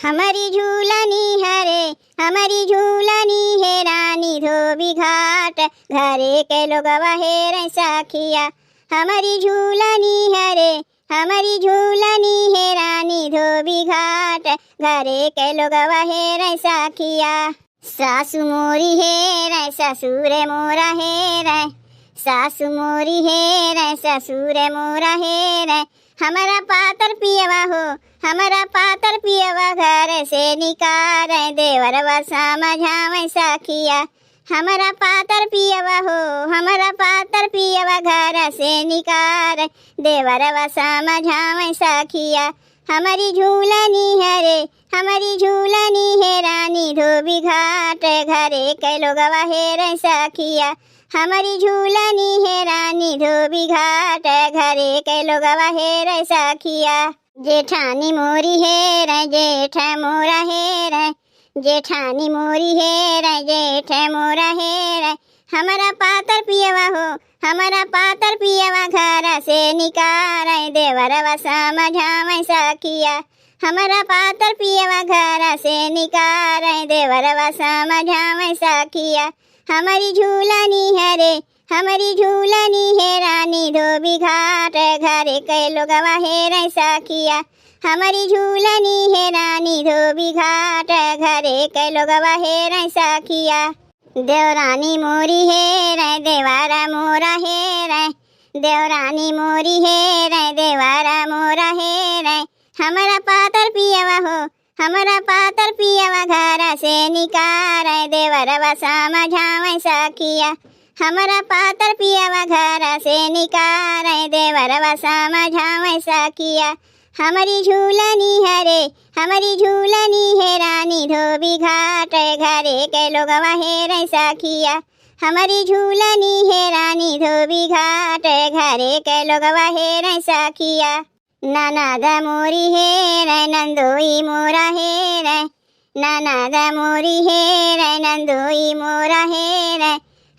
हमारी झूलनी हरे हमारी झूलनी है रानी धोबी घाट घरे के लोग हेर सखिया। हमारी झूलनी हरे हमारी झूलनी है रानी धोबी घाट घरे के लोग हेर सखिया। सासु मोरी हेर ससुर मोरा हेर सासु मोरी हेर ससुर मोरा हेर। हमारा पातर पियवा हो हमारा पातर पियवा घर से निकार देवर वसा मझावे सखिया। हमारा पातर पियवा हो हमारा पातर पियवा घर से निकार देवर वसा मझावे सखिया। हमारी झूलनी हरे हमारी झूलनी है रानी धोबी घाट घरे के लोग हेर सखिया। हमारी झूलनी है रानी धोबी घाट घरे के लोग हेर सखिया। जेठानी मोरी हेर जेठ मोरा हेर जेठानी मोरी हेर जेठ मोरा हेर। हमारा पातर पियवा हो हमारा पातर पियवा घर से निकार देवर वसा मझावे सखिया। हमारा पातर पियवा घर से निकार देवर वसा मझावे सखिया। हमारी झूलनी हरे हमारी झूलनी है रानी धोबी घाट घरे के लोग हेर सखिया। हमारी झूलनी है रानी धोबी घाट घरे के लोग हेर सखिया। देवरानी मोरी हेर देवारा मोरा हेर देवरानी मोरी हेर देवारा मोरा हेर। हमारा पातर पियवा हो हमारा पातर पियवा घर से निकार देवर वसा मझावे सखिया। हमारा पातर पियवा घर से निकार देवर वसा मझावे सखिया। हमारी झूलनी हरे हमारी झूलनी है रानी धोबी घाट घरे के लोग हेर सखिया। हमारी झूलनी है रानी धोबी घाट घरे के लोग हेर सखिया। ननद मोरी हेर नंदोई मोरा हेर ननद मोरी हेर नंदोई मोरा हेर।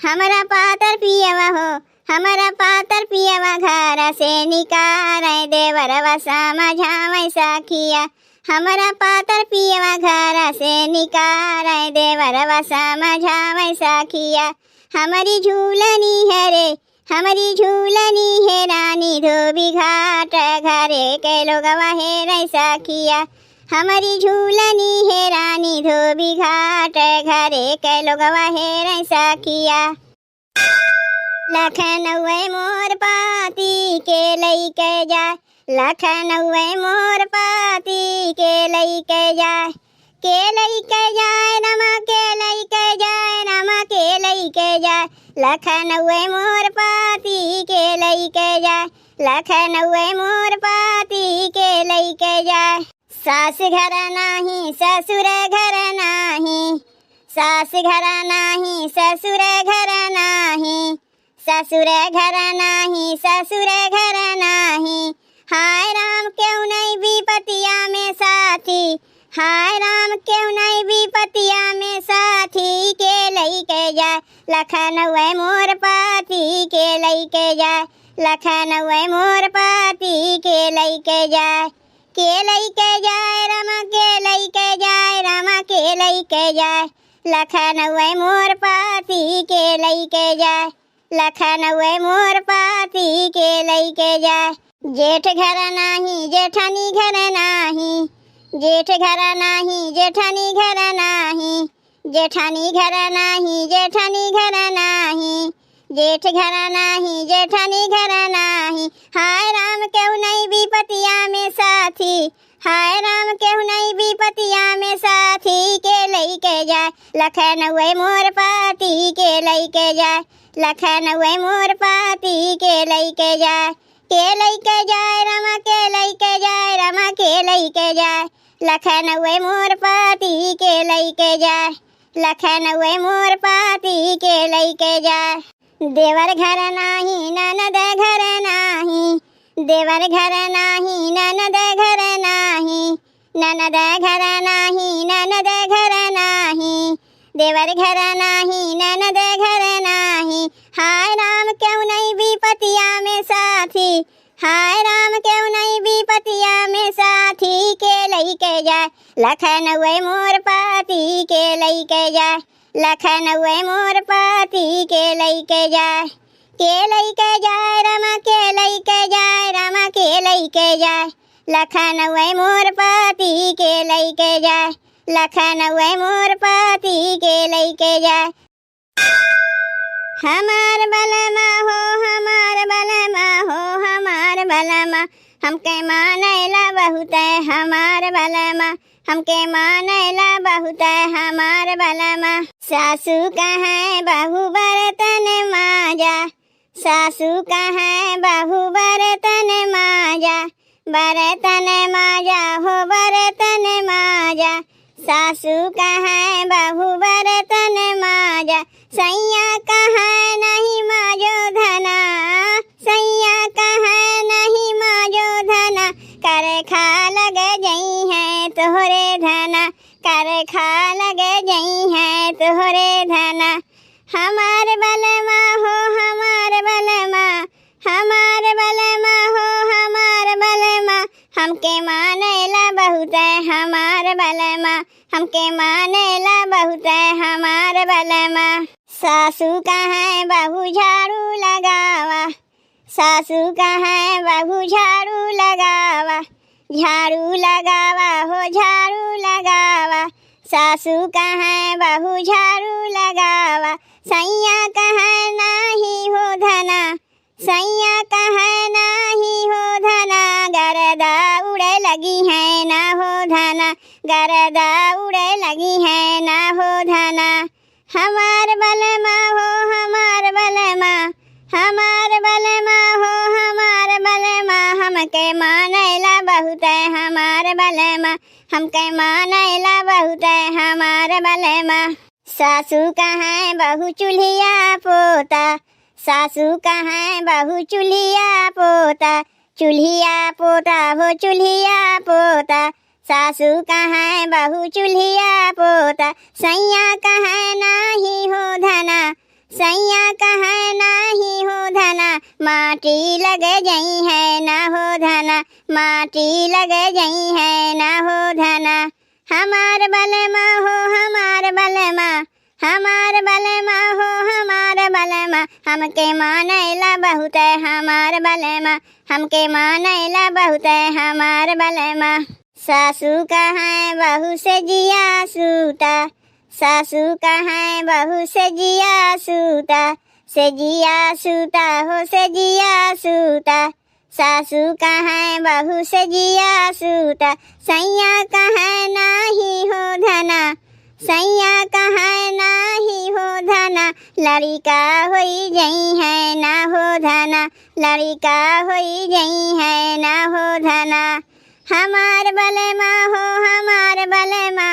हमारा पातर पियवा हो हमारा पातर पियवा घर से निकार देवर वसा मझावे सखिया। हमारा पातर पियवा घर से निकार देवर वसा मझावे सखिया। हमारी झूलनी हरे हमारी झूलनी है रानी धोबी घाट घरे के लोग हेर सखिया। हमारी झूलनी है रानी धोबी घाट घरे के लोग हेर सखिया। लखनऊ मोर पाती के लइके जाए लखनऊ मोर पाती के लइके जाए रमा के लइके जाए रमा के लइके जाए। लखनऊ मोर पाती के लइके जाए लखनऊ मोर पाती के लइके जाए। सास घर नाही ससुर घर नाही सास घर नाही ससुर घर नाही ससुर घर नाही ससुर घर नाही। हाय राम क्यों नहीं विपतिया में साथी हाय राम क्यों नहीं विपतिया में साथी के लइके जाए लखनऊ मोर पाती के लइके जाए लखनऊ मोर पाती के लइके जाए रमा के लइके जाए रमा के लइके जाए। लखनऊ मोर पाती के लइके जाए लखनऊ मोर पाती के लइके जाए। जेठ घर नाही जेठानी घर नाही जेठ घर नाही जेठानी घर नाही जेठानी घर नाही जेठानी घर नाही जेठ घर नाही जेठानी घर नाही। हाय राम क्यों नहीं विपतिया में साथी हाय राम क्यों नहीं विपतिया में साथी के लइके जाए लखनऊ मोर पाती के लइके जाए लखनऊ मोर पाती के लइके जाए रमा के लइके जाए रमा के लइके जाए। लखनऊ मोर पाती के लइके जाए लखनऊ मोर पाती के लइके जाए। देवर घर नाही ननद घर नाही देवर घर नाही ननद घर नाही ननद घर नाही ननद घर नाही देवर घर नाही ननद घर नाही। हाय राम क्यों नहीं विपतिया में साथी हाय राम क्यों नहीं मोरी पतिया में साथी के लइके जाए, लखनऊ मोर पति के लइके जाए, लखनऊ मोर पति के लइके जाए, के लइके जाए रमा के लइके जाए, रमा के लइके जाए, लखनऊ मोर पति के लइके जाए, लखनऊ मोर पति के लइके जाए। हमार बलमा हो, हमार बलमा हो, हमार बलमा हमके मानेला बहुत है, हमार बलमा हमके मानेला बहुत है, हमार बलमा। सासू कहे बहू बर्तन माजा, सासू कहे बहू बर्तन माजा, बर्तन माजा हो बर्तन माजा, सासू कहे बहू बर्तन माजा, सैया कहे नहीं माजो धना, सैया कहे नहीं माजो धना, कर खा लग जई है तोहरे धना, कर खा लग जई है तोहरे धना। हमार बलमा हो, हमार बलमा, हमार बलमा हो, हमार बलमा हमके मानेला बहुत है, हमार बलमा हमके मानेला बहुत है, हमार बलमा। सासू कहे बहू झाड़ू लगावा, सासू कहे बहू झाड़ू लगावा, झाड़ू लगावा हो झाड़ू लगावा, सासू कहे बहू झाड़ू लगावा, सैया कहे नाही हो धना, सैया कहे नाही हो धना, गरदा उड़े लगी है ना हो धना, गरदा उड़े लगी है ना हो धना। हमार बलमा हो, हमार बलमा, हमार बलमा हो, हमार बलमा हमके मानेला बहुत है, हमार बलमा हमके मानेला बहुत है, हमार बलमा। सासू कहे बहू चूल्हिया पोता, सासू कहे बहू चूल्हिया पोता, चूल्हिया पोता हो चूल्हिया पोता, सासू कहे बहू चूल्हिया पोता, सैया कहे नाही हो धना, सैया कहे नाही हो धना, माटी लग जई है ना हो धना, माटी लग जई है ना हो धना। हमार बलमा हो, हमार बलमा, हमार बलमा हो, हमार बलमा हमके मानेला बहुत है, हमार बलमा हमके मानेला बहुत है, हमार बलमा। सासू कहे बहू से जिया सूता, सासू कहे बहू से जिया सूता, से जिया सूता हो से जिया सूता, सासू कहे बहू से जिया सूता, सैया कहे नाही हो धना, सैया कहे नाही हो धना, लड़िका होई जई है ना हो धना, लड़िका होई जई है ना हो धना। हमार बलमा हो, हमार बलमा,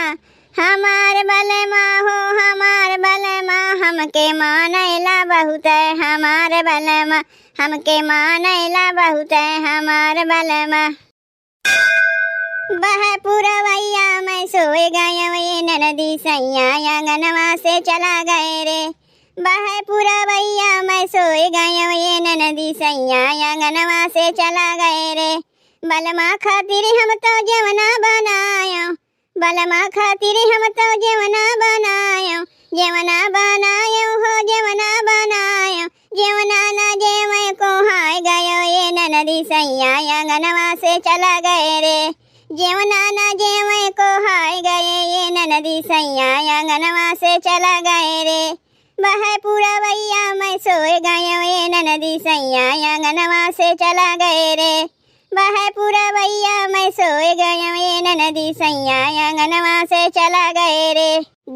हमार बलमा हो, हमार बलमा हमके मानेला बहुत है, हमार बलमा हमके मानेला बहुत है, हमार बलमा। बह पुरवैया मैं सोए गया ये ननदी सैया आंगनवा से चला गए रे, बह पुरवैया मैं सोए गया ये ननदी सैया आंगनवा से चला गए रे, बलमा खातिर हम तो जवना बनायो, बलमा खातिर हम तो जवना बनायो, जवना बनायो हो जवना बनायो, जवना ना जेवै को हाय गयो ये ननदी सैया आंगनवा से चला गए रे, जवना ना जेवै को हाय गए ये ननदी सैया आंगनवा से चला गए रे, बह पुरवैया मैं सोए गयो ये ननदी सैया आंगनवा से चला गए रे, बह पुरवैया मैं सोए गया ये ननदी सैया आंगनवा से चला गए रे।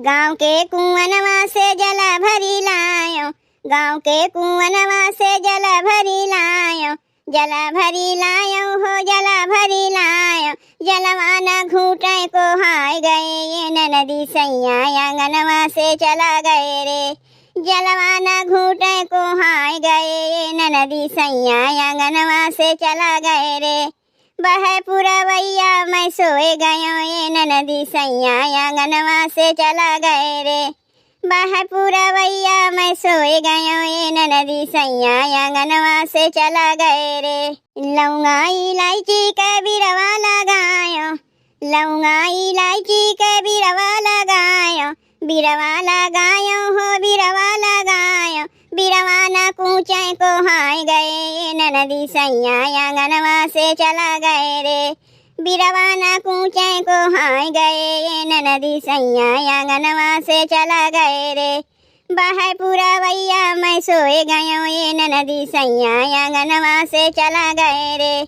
गाँव के कुआनवा से जला भरी लायो, गाँव के कुआनवा से जला भरी लायो, जला भरी लायो हो जला भरी लायो, जलवाना घूटे को हाय गए ये ननदी सैया आंगनवा से चला गए रे, जलवाना घूटे को हाय गए ये ननदी सैया आंगनवा से चला गए रे, बह पुरवैया मैं सोए गयो ये ननदी सैया आंगनवा से चला गए रे, बाहर पुरवैया मैं सोए गयो ये ननदी सैया आंगनवा से चला गए रे। लौंगा इलायची के बिरवा लगायो, लौंगा इलायची के बिरवा लगायो, बिरवा लगायो हो बिरवा लगायो, बिरवा न कूचे को हाय गए ये ननदी सैया आंगनवा से चला गए रे। बिरवा न कूचे को हाय गए ये ननदी सैया आंगनवा से चला गए रे। बाहर पुरवैया मैं सोए गयो ये ननदी सैया आंगनवा से चला गए रे।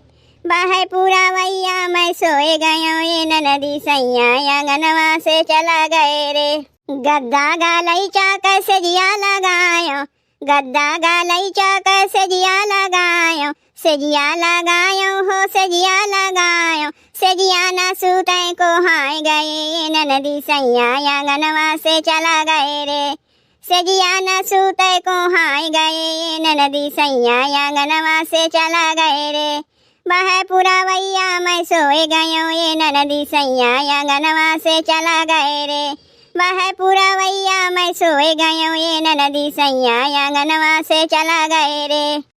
बाहर पुरवैया मैं सोए गयो ये ननदी सैया आंगनवा से चला गए रे। गद्दा गलैचा के सजिया लगायो, गद्दा गलैचा के सजिया लगायो, सजिया लगायो हो सजिया लगायो, सजिया न सूते को हाय गए ननदी सैया आंगनवा से चला गए रे। सजिया न सूते को हाय गए ननदी सैया आंगनवा से चला गए रे। बाहर पुरवैया मैं सोए गयो ये ननदी सैया आंगनवा से चला गए रे। बाहर पुरवैया मैं सोए गयो ये ननदी सैया आंगनवा से चला गए रे।